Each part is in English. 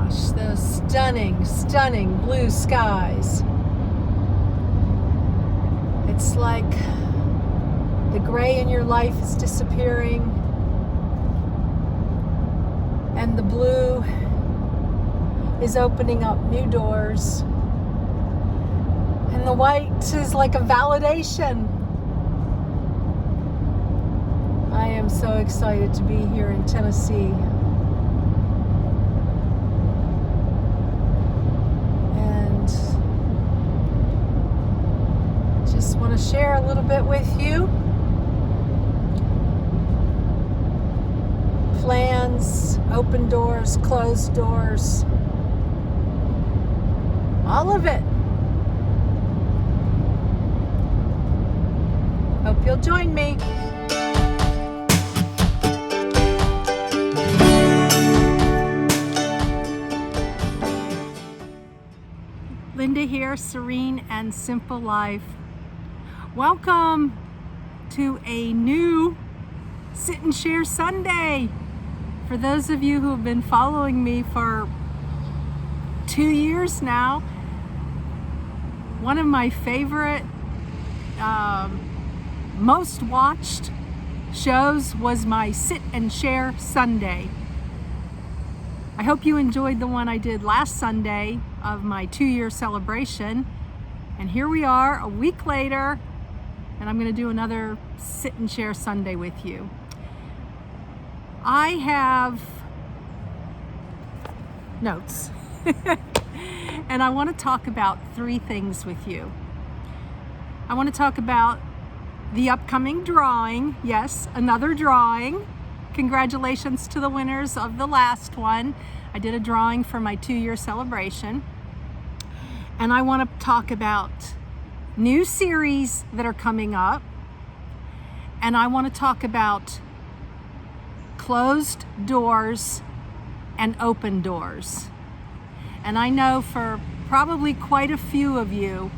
gosh, those stunning, stunning blue skies. It's like the gray in your life is disappearing, and the blue is opening up new doors, and the white is like a validation. I am so excited to be here in Tennessee. And just want to share a little bit with you. Plans, open doors, closed doors, all of it. Hope you'll join me. Linda here, Serene and Simple Life. Welcome to a new Sit and Share Sunday. For those of you who have been following me for 2 years now, one of my favorite, most watched shows was my Sit and Share Sunday. I hope you enjoyed the one I did last Sunday of my 2-year celebration. And here we are a week later, and I'm going to do another Sit and Share Sunday with you. I have notes, and I want to talk about 3 things with you. I want to talk about the upcoming drawing. Yes, another drawing. Congratulations to the winners of the last one. I did a drawing for my 2-year celebration. And I want to talk about new series that are coming up. And I want to talk about closed doors and open doors. And I know for probably quite a few of you,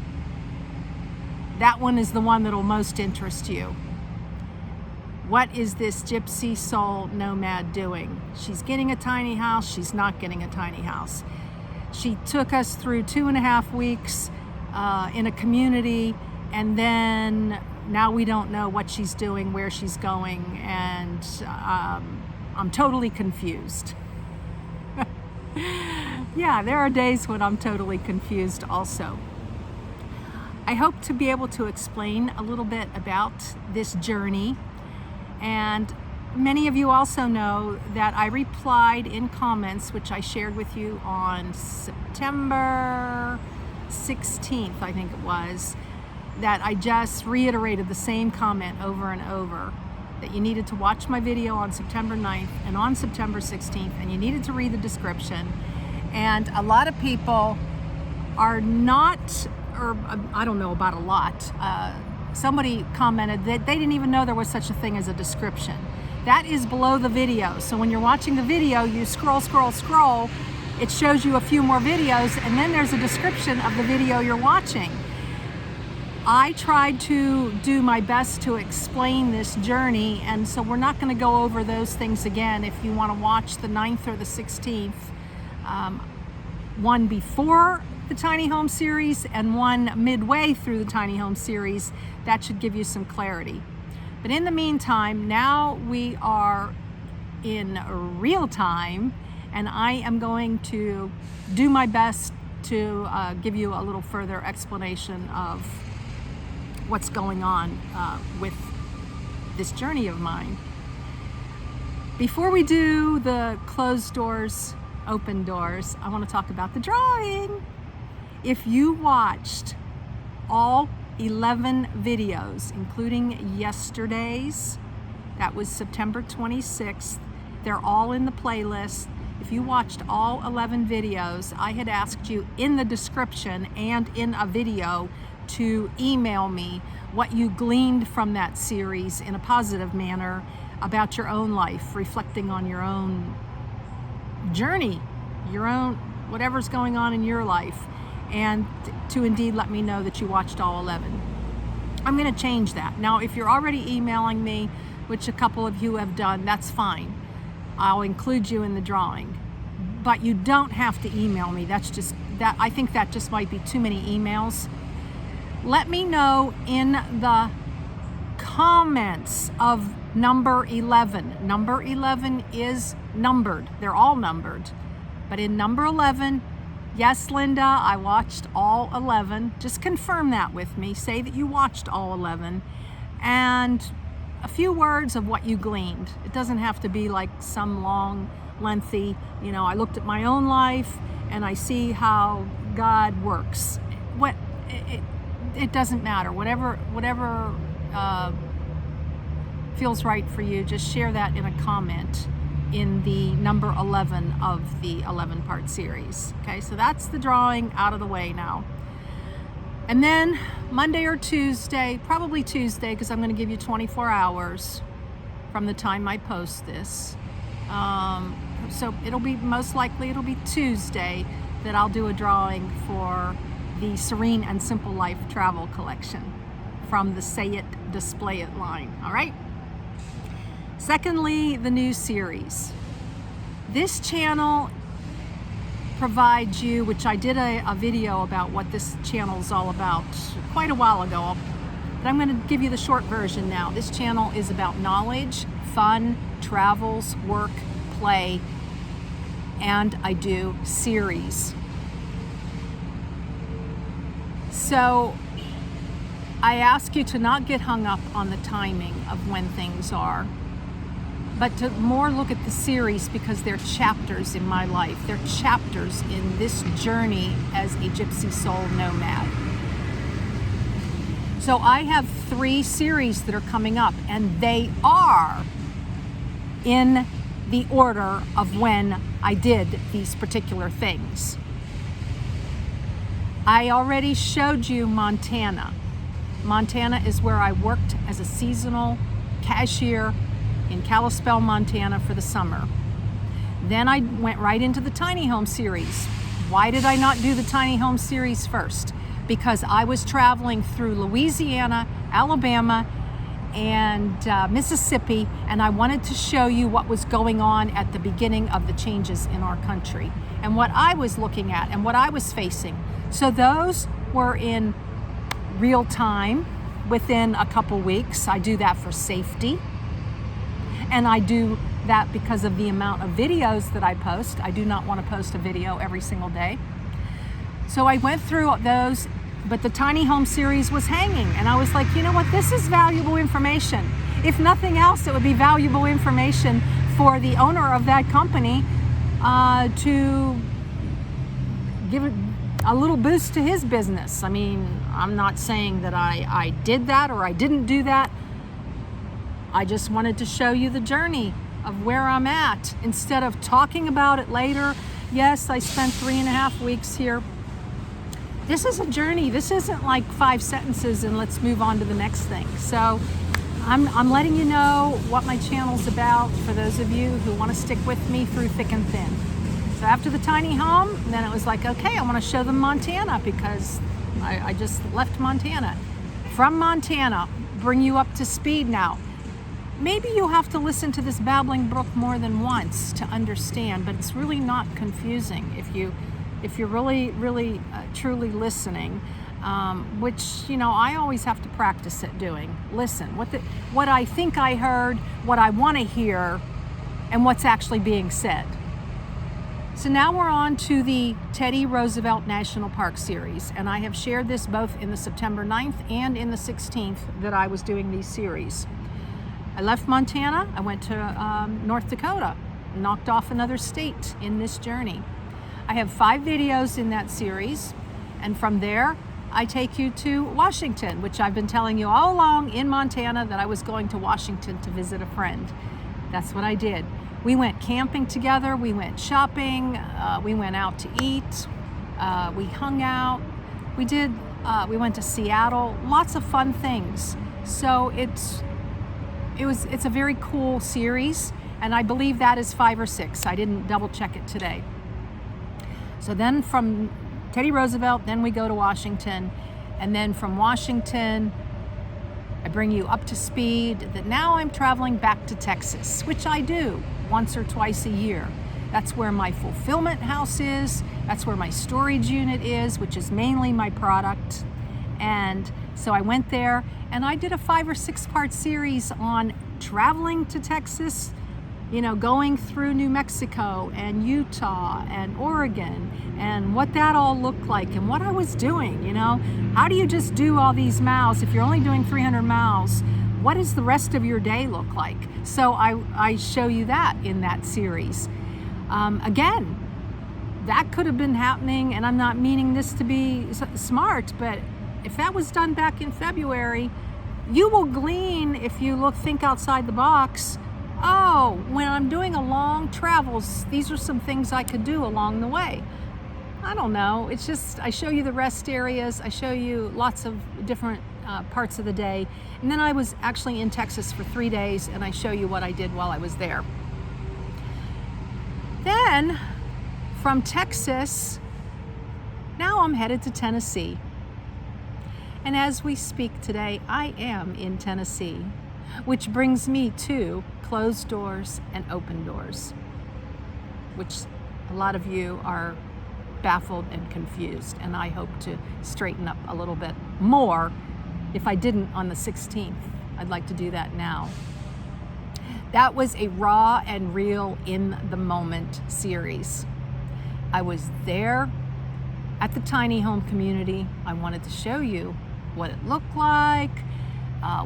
that one is the one that'll most interest you. What is this gypsy soul nomad doing? She's getting a tiny house, she's not getting a tiny house. She took us through 2.5 weeks in a community, and then now we don't know what she's doing, where she's going, and I'm totally confused. Yeah, there are days when I'm totally confused also. I hope to be able to explain a little bit about this journey. And many of you also know that I replied in comments, which I shared with you on September 16th, I think it was, that I just reiterated the same comment over and over, that you needed to watch my video on September 9th and on September 16th, and you needed to read the description. And a lot of people are not, or I don't know about a lot, somebody commented that they didn't even know there was such a thing as a description. That is below the video. So when you're watching the video, you scroll, it shows you a few more videos, and then there's a description of the video you're watching. I tried to do my best to explain this journey, and so we're not going to go over those things again. If you want to watch the 9th or the 16th, one before the Tiny Home series and one midway through the Tiny Home series, that should give you some clarity. But in the meantime, now we are in real time, and I am going to do my best to give you a little further explanation of what's going on with this journey of mine. Before we do the closed doors, open doors, I want to talk about the drawing. If you watched all 11 videos, including yesterday's, that was September 26th, they're all in the playlist. If you watched all 11 videos, I had asked you in the description and in a video to email me what you gleaned from that series in a positive manner about your own life, reflecting on your own journey, your own, whatever's going on in your life, and to indeed let me know that you watched all 11. I'm going to change that. Now, if you're already emailing me, which a couple of you have done, that's fine. I'll include you in the drawing. but you don't have to email me. I think that just might be too many emails. Let me know in the comments of number 11. Number 11 is numbered. They're all numbered. But in number 11, yes, Linda, I watched all 11. Just confirm that with me. Say that you watched all 11. And a few words of what you gleaned. It doesn't have to be like some long, lengthy, I looked at my own life and I see how God works. It doesn't matter. Whatever feels right for you, just share that in a comment in the number 11 of the 11-part series. Okay, so that's the drawing out of the way now. And then Monday or Tuesday, probably Tuesday, because I'm going to give you 24 hours from the time I post this. So it'll be Tuesday that I'll do a drawing for the Serene and Simple Life Travel Collection from the Say It, Display It line. All right. Secondly, the new series. This channel provides you, which I did a video about what this channel is all about quite a while ago, but I'm going to give you the short version now. This channel is about knowledge, fun, travels, work, play, and I do series. So I ask you to not get hung up on the timing of when things are, but to more look at the series because they're chapters in my life. They're chapters in this journey as a gypsy soul nomad. So I have 3 series that are coming up, and they are in the order of when I did these particular things. I already showed you Montana. Montana is where I worked as a seasonal cashier in Kalispell, Montana for the summer. Then I went right into the tiny home series. Why did I not do the tiny home series first? Because I was traveling through Louisiana, Alabama, and Mississippi, and I wanted to show you what was going on at the beginning of the changes in our country and what I was looking at and what I was facing. So those were in real time within a couple weeks. I do that for safety. And I do that because of the amount of videos that I post. I do not want to post a video every single day. So I went through those, but the tiny home series was hanging. And I was like, you know what? This is valuable information. If nothing else, it would be valuable information for the owner of that company to give it a little boost to his business. I mean, I'm not saying that I did that or I didn't do that. I just wanted to show you the journey of where I'm at instead of talking about it later. Yes, I spent 3.5 weeks here. This is a journey. This isn't like 5 sentences and let's move on to the next thing. So I'm letting you know what my channel's about for those of you who want to stick with me through thick and thin. So after the tiny home, then it was like, okay, I want to show them Montana because I just left Montana. From Montana, bring you up to speed now. Maybe you'll have to listen to this babbling brook more than once to understand, but it's really not confusing if you're really truly listening, which I always have to practice at doing. Listen, what I think I heard, what I want to hear, and what's actually being said. So now we're on to the Teddy Roosevelt National Park series, and I have shared this both in the September 9th and in the 16th that I was doing these series. I left Montana, I went to North Dakota, knocked off another state in this journey. I have 5 videos in that series, and from there I take you to Washington, which I've been telling you all along in Montana that I was going to Washington to visit a friend. That's what I did. We went camping together, we went shopping, we went out to eat, we hung out, we went to Seattle, lots of fun things. So it's a very cool series, and I believe that is 5 or 6. I didn't double check it today. So then from Teddy Roosevelt, then we go to Washington, and then from Washington, I bring you up to speed that now I'm traveling back to Texas, which I do once or twice a year. That's where my fulfillment house is. That's where my storage unit is, which is mainly my product. And so I went there and I did a 5 or 6 part series on traveling to Texas, you know, going through New Mexico and Utah and Oregon and what that all looked like and what I was doing, you know. How do you just do all these miles if you're only doing 300 miles? What does the rest of your day look like? So I show you that in that series. Again, that could have been happening, and I'm not meaning this to be smart, but if that was done back in February, you will glean, if you think outside the box, oh, when I'm doing a long travels, these are some things I could do along the way. I don't know. It's just, I show you the rest areas. I show you lots of different parts of the day. And then I was actually in Texas for 3 days, and I show you what I did while I was there. Then from Texas, now I'm headed to Tennessee. And as we speak today, I am in Tennessee, which brings me to closed doors and open doors, which a lot of you are baffled and confused, and I hope to straighten up a little bit more. If I didn't on the 16th, I'd like to do that now. That was a raw and real in the moment series. I was there at the tiny home community. I wanted to show you what it looked like,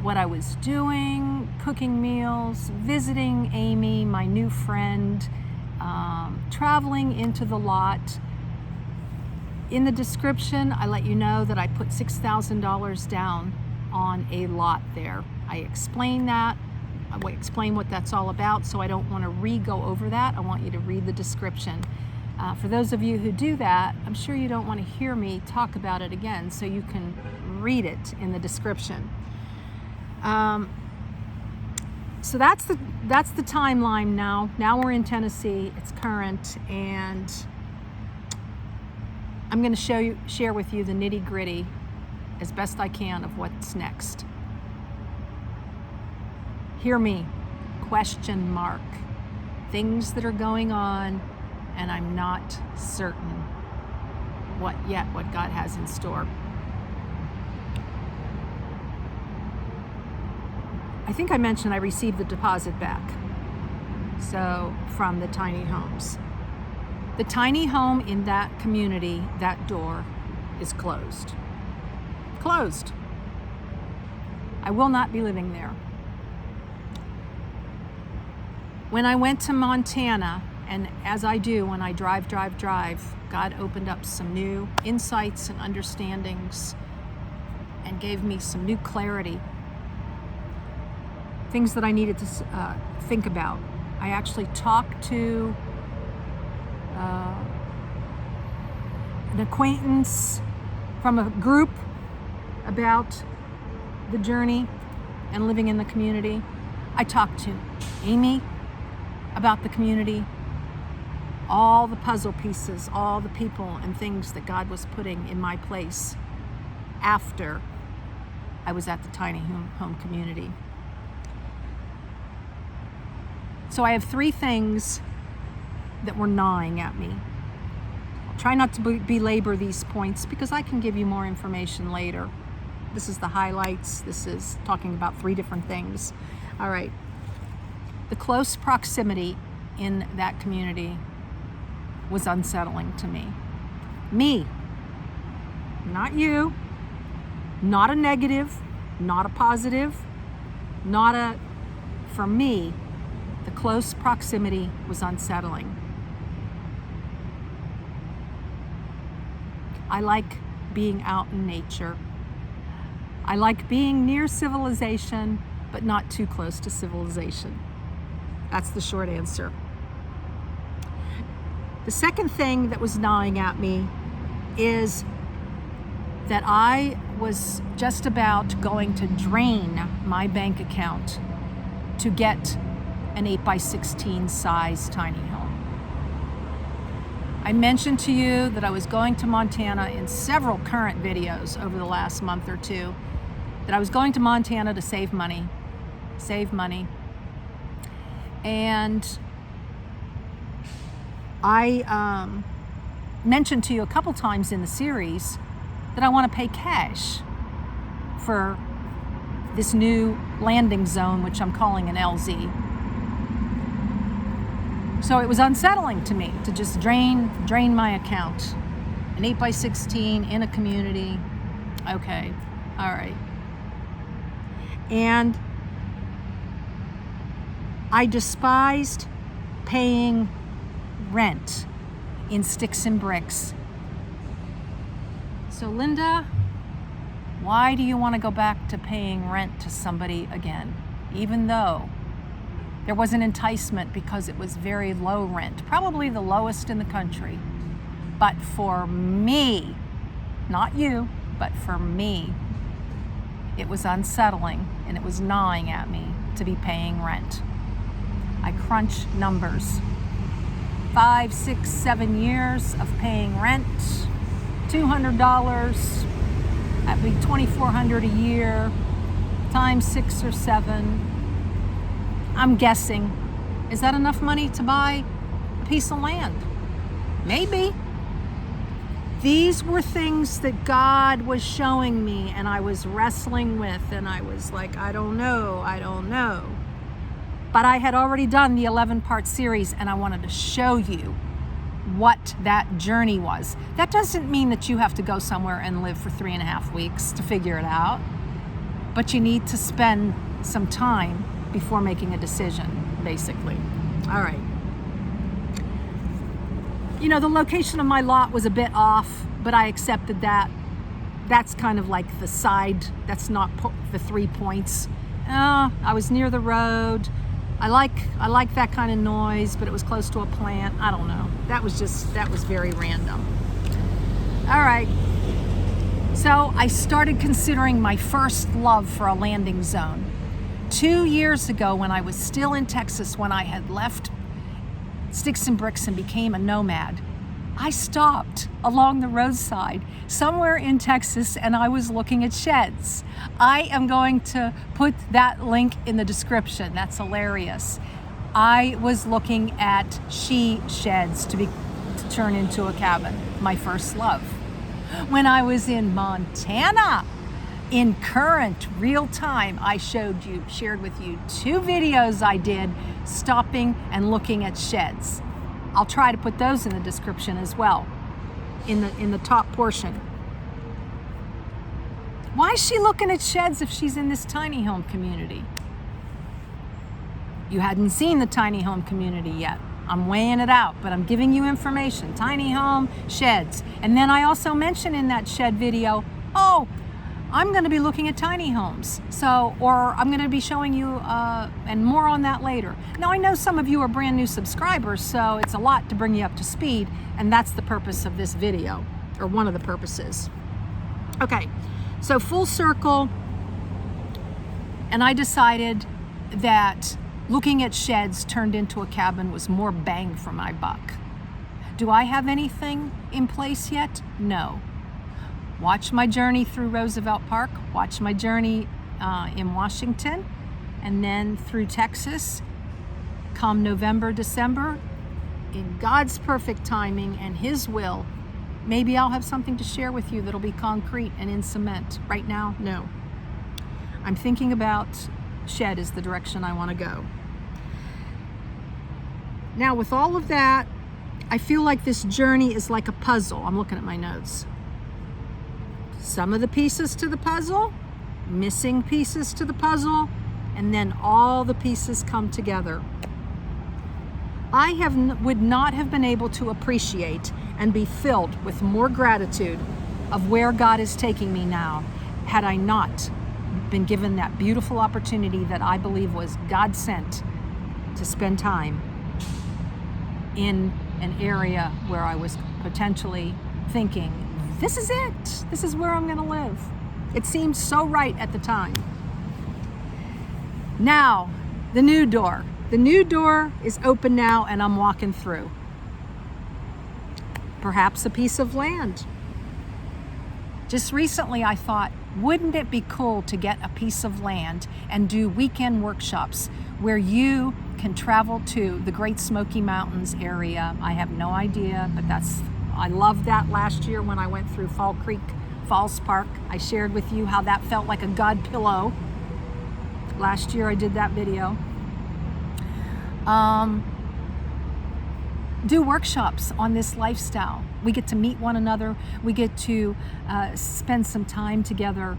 what I was doing, cooking meals, visiting Amy, my new friend, traveling into the lot. In the description, I let you know that I put $6,000 down on a lot there. I explain that. I will explain what that's all about, so I don't want to re-go over that. I want you to read the description. For those of you who do that, I'm sure you don't want to hear me talk about it again, so you can read it in the description. So that's the timeline now. Now we're in Tennessee. It's current, and I'm going to share with you the nitty-gritty as best I can of what's next. Hear me, question mark. Things that are going on, and I'm not certain what God has in store. I think I mentioned I received the deposit back, so from the tiny homes. The tiny home in that community, that door is closed. Closed. I will not be living there. When I went to Montana, and as I do when I drive, God opened up some new insights and understandings and gave me some new clarity. Things that I needed to think about. I actually talked to an acquaintance from a group about the journey and living in the community. I talked to Amy about the community, all the puzzle pieces, all the people and things that God was putting in my place after I was at the tiny home community. So I have 3 things that were gnawing at me. I'll try not to belabor these points because I can give you more information later. This is the highlights. This is talking about 3 different things. All right. The close proximity in that community was unsettling to me. Me, not you, not a negative, not a positive, for me, the close proximity was unsettling. I like being out in nature. I like being near civilization, but not too close to civilization. That's the short answer. The second thing that was gnawing at me is that I was just about going to drain my bank account to get an 8x16 size tiny home. I mentioned to you that I was going to Montana in several current videos over the last month or two, that I was going to Montana to save money. And I mentioned to you a couple times in the series that I want to pay cash for this new landing zone, which I'm calling an LZ. So it was unsettling to me to just drain my account. An 8x16 in a community. Okay, all right. And I despised paying rent in sticks and bricks. So Linda, why do you want to go back to paying rent to somebody again? Even though there was an enticement because it was very low rent, probably the lowest in the country. But for me, not you, but for me, it was unsettling and it was gnawing at me to be paying rent. I crunch numbers. 5, 6, 7 years of paying rent, $200, that'd be $2,400 a year, times 6 or 7. I'm guessing, is that enough money to buy a piece of land? Maybe. These were things that God was showing me and I was wrestling with, and I was like, I don't know. But I had already done the 11-part series and I wanted to show you what that journey was. That doesn't mean that you have to go somewhere and live for 3.5 weeks to figure it out, but you need to spend some time before making a decision, basically. All right. You know, the location of my lot was a bit off, but I accepted that. That's kind of like the side, that's not the 3 points. I was near the road. I like that kind of noise, but it was close to a plant. I don't know. That was very random. All right. So I started considering my first love for a landing zone. 2 years ago, when I was still in Texas, when I had left sticks and bricks and became a nomad, I stopped along the roadside somewhere in Texas and I was looking at sheds. I am going to put that link in the description. That's hilarious. I was looking at she sheds to turn into a cabin, my first love. When I was in Montana, in current real time, I shared with you 2 videos I did stopping and looking at sheds. I'll try to put those in the description as well, in the top portion. Why is she looking at sheds if she's in this tiny home community? You hadn't seen the tiny home community yet. I'm weighing it out, but I'm giving you information. Tiny home, sheds. And then I also mentioned in that shed video, I'm going to be looking at tiny homes. Or I'm going to be showing you, and more on that later. Now, I know some of you are brand new subscribers, so it's a lot to bring you up to speed, and that's the purpose of this video, or one of the purposes. Okay, so full circle, and I decided that looking at sheds turned into a cabin was more bang for my buck. Do I have anything in place yet? No. Watch my journey through Roosevelt Park, watch my journey in Washington, and then through Texas. Come November, December, in God's perfect timing and His will, maybe I'll have something to share with you that'll be concrete and in cement. Right now, no. I'm thinking about shed is the direction I want to go. Now, with all of that, I feel like this journey is like a puzzle. I'm looking at my notes. Some of the pieces to the puzzle, missing pieces to the puzzle, and then all the pieces come together. I would not have been able to appreciate and be filled with more gratitude of where God is taking me now had I not been given that beautiful opportunity that I believe was God sent to spend time in an area where I was potentially thinking, this is it. This is where I'm going to live. It seemed so right at the time. Now, the new door. The new door is open now and I'm walking through. Perhaps a piece of land. Just recently I thought, wouldn't it be cool to get a piece of land and do weekend workshops where you can travel to the Great Smoky Mountains area. I have no idea, but I loved that last year when I went through Fall Creek Falls Park. I shared with you how that felt like a God pillow. Last year I did that video. Do workshops on this lifestyle. We get to meet one another. We get to spend some time together,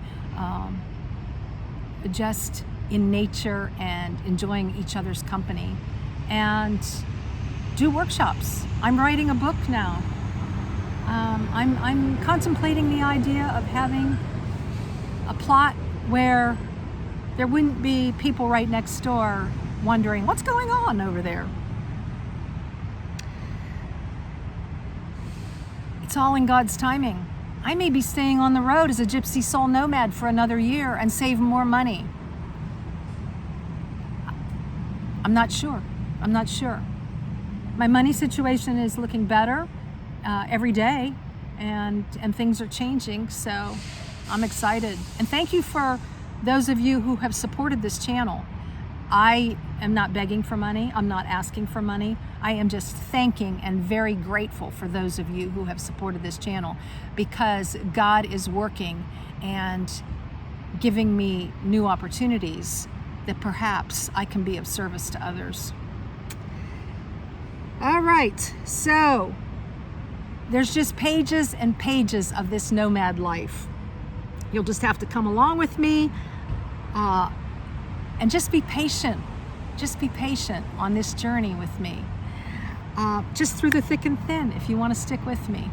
just in nature and enjoying each other's company, and do workshops. I'm writing a book now. I'm contemplating the idea of having a plot where there wouldn't be people right next door wondering what's going on over there. It's all in God's timing. I may be staying on the road as a gypsy soul nomad for another year and save more money. I'm not sure. My money situation is looking better every day, and things are changing, so I'm excited. And thank you for those of you who have supported this channel. I am not begging for money. I'm not asking for money. I am just thanking and very grateful for those of you who have supported this channel, because God is working and giving me new opportunities that perhaps I can be of service to others. All right, so there's just pages and pages of this nomad life. You'll just have to come along with me and just be patient. Just be patient on this journey with me. Just through the thick and thin, if you want to stick with me.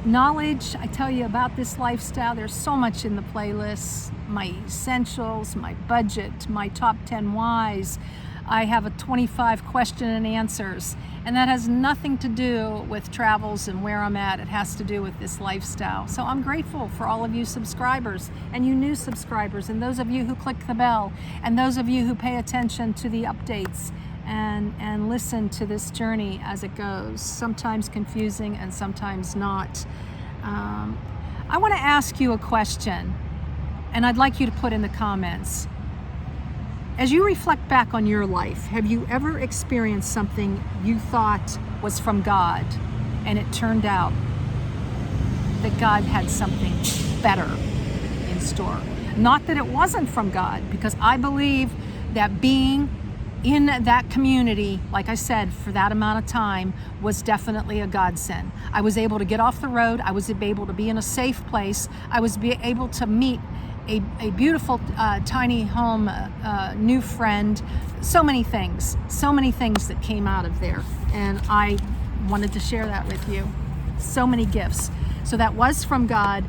Knowledge, I tell you about this lifestyle, there's so much in the playlist. My essentials, my budget, my top 10 whys. I have a 25 question and answers, and that has nothing to do with travels and where I'm at. It has to do with this lifestyle. So I'm grateful for all of you subscribers and you new subscribers, and those of you who click the bell, and those of you who pay attention to the updates and listen to this journey as it goes, sometimes confusing and sometimes not. I want to ask you a question, and I'd like you to put in the comments. As you reflect back on your life, have you ever experienced something you thought was from God, and it turned out that God had something better in store? Not that it wasn't from God, because I believe that being in that community, like I said, for that amount of time was definitely a godsend. I was able to get off the road. I was able to be in a safe place. I was able to meet a beautiful tiny home, new friend, so many things that came out of there. And I wanted to share that with you. So many gifts. So that was from God,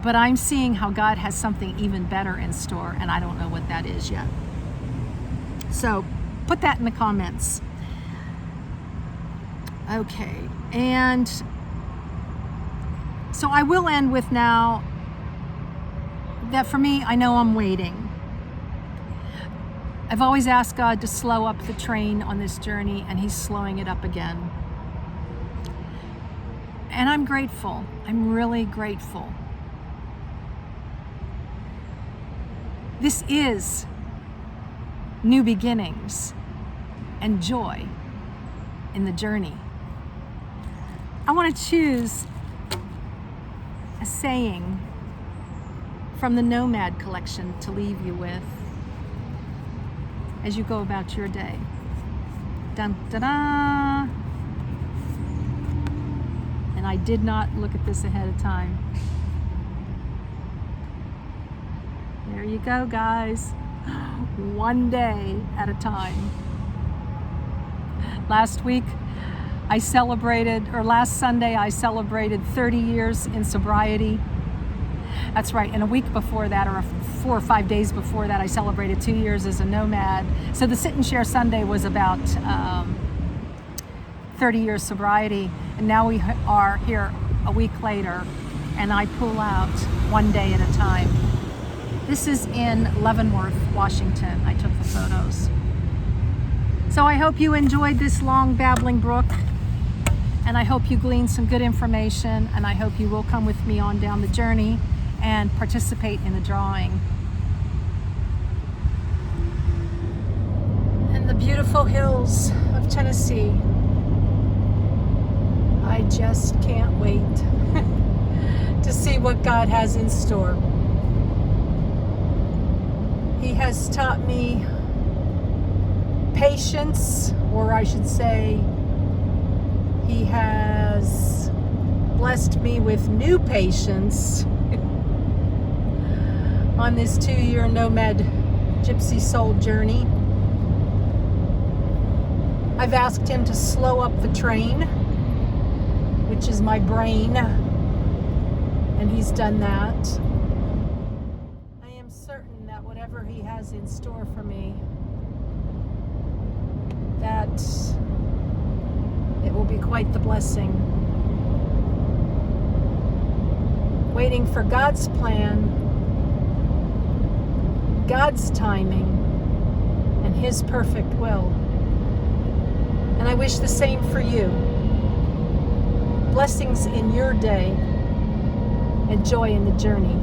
but I'm seeing how God has something even better in store, and I don't know what that is yet. So put that in the comments. Okay, and so I will end with now that for me, I know I'm waiting. I've always asked God to slow up the train on this journey, and He's slowing it up again. And I'm grateful. I'm really grateful. This is new beginnings and joy in the journey. I want to choose a saying from the Nomad collection to leave you with as you go about your day. Dun, da, da. And I did not look at this ahead of time. There you go, guys. One day at a time. Last Sunday I celebrated 30 years in sobriety. That's right, and a week before that, or 4 or 5 days before that, I celebrated 2 years as a nomad. So the Sit and Share Sunday was about 30 years sobriety, and now we are here a week later, and I pull out one day at a time. This is in Leavenworth, Washington. I took the photos. So I hope you enjoyed this long babbling brook, and I hope you gleaned some good information, and I hope you will come with me on down the journey and participate in the drawing. in the beautiful hills of Tennessee. I just can't wait to see what God has in store. He has taught me patience, or I should say, He has blessed me with new patience on this 2-year nomad gypsy soul journey. I've asked Him to slow up the train, which is my brain, and He's done that. I am certain that whatever He has in store for me, that it will be quite the blessing. Waiting for God's plan, God's timing, and His perfect will. And I wish the same for you. Blessings in your day and joy in the journey.